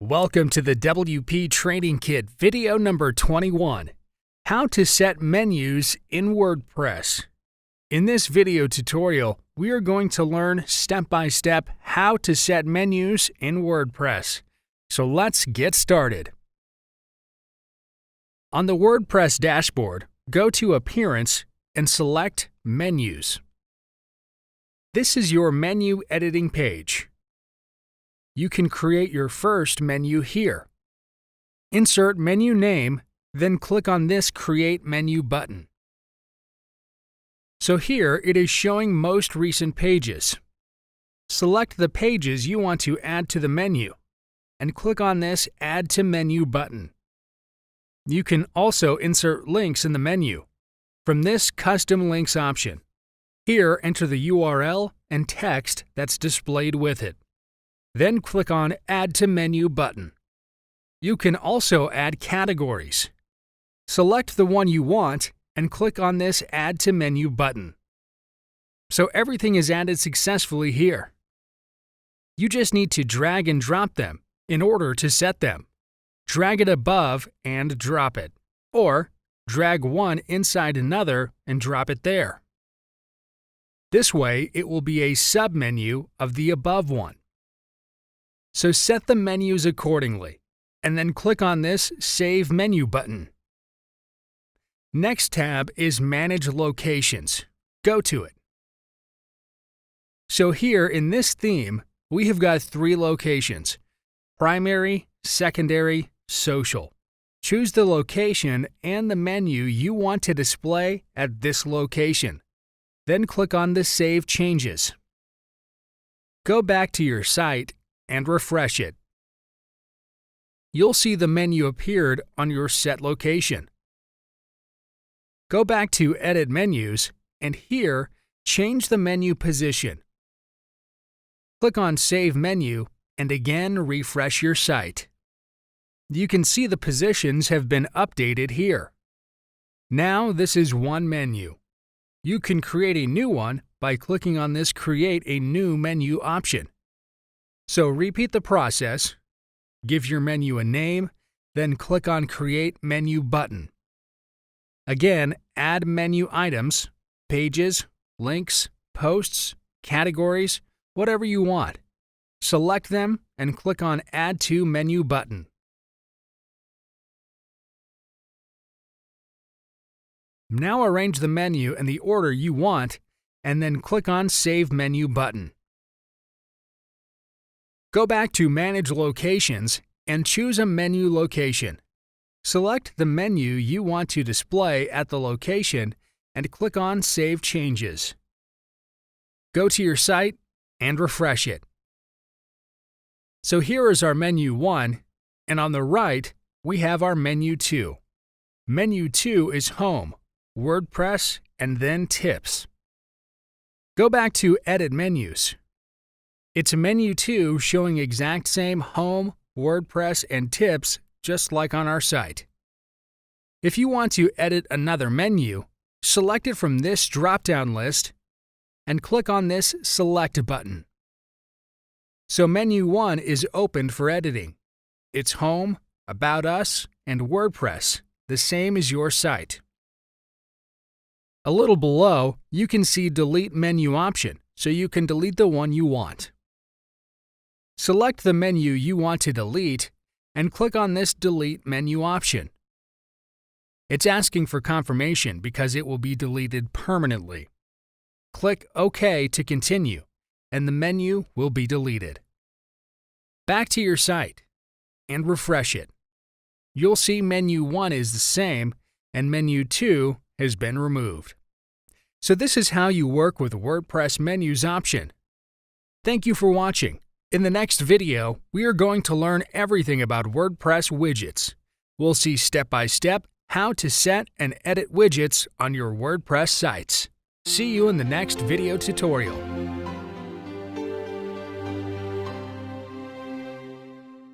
Welcome to the WP Training Kit video number 21, How to Set Menus in WordPress. In this video tutorial, we are going to learn step-by-step how to set menus in WordPress. So let's get started. On the WordPress dashboard, go to Appearance and select Menus. This is your menu editing page. You can create your first menu here. Insert menu name, then click on this Create Menu button. So here it is showing most recent pages. Select the pages you want to add to the menu, and click on this Add to Menu button. You can also insert links in the menu from this Custom Links option. Here, enter the URL and text that's displayed with it. Then click on Add to Menu button. You can also add categories. Select the one you want and click on this Add to Menu button. So everything is added successfully here. You just need to drag and drop them in order to set them. Drag it above and drop it, or drag one inside another and drop it there. This way, it will be a submenu of the above one. So set the menus accordingly, and then click on this Save Menu button. Next tab is Manage Locations. Go to it. So here in this theme, we have got 3 locations: primary, secondary, social. Choose the location and the menu you want to display at this location. Then click on the Save Changes. Go back to your site and refresh it. You'll see the menu appeared on your set location. Go back to Edit Menus, and here, change the menu position. Click on Save Menu, and again refresh your site. You can see the positions have been updated here. Now this is one menu. You can create a new one by clicking on this Create a New Menu option. So repeat the process, give your menu a name, then click on Create Menu button. Again, add menu items, pages, links, posts, categories, whatever you want. Select them and click on Add to Menu button. Now arrange the menu in the order you want, and then click on Save Menu button. Go back to Manage Locations and choose a menu location. Select the menu you want to display at the location and click on Save Changes. Go to your site and refresh it. So here is our Menu 1, and on the right, we have our Menu 2. Menu 2 is Home, WordPress, and then Tips. Go back to Edit Menus. It's Menu 2 showing exact same Home, WordPress, and Tips just like on our site. If you want to edit another menu, select it from this drop-down list and click on this Select button. So Menu 1 is opened for editing. It's Home, About Us, and WordPress, the same as your site. A little below, you can see Delete Menu option, so you can delete the one you want. Select the menu you want to delete and click on this Delete Menu option. It's asking for confirmation because it will be deleted permanently. Click OK to continue, and the menu will be deleted. Back to your site and refresh it. You'll see Menu 1 is the same and Menu 2 has been removed. So this is how you work with WordPress Menus option. Thank you for watching. In the next video, we are going to learn everything about WordPress widgets. We'll see step-by-step how to set and edit widgets on your WordPress sites. See you in the next video tutorial.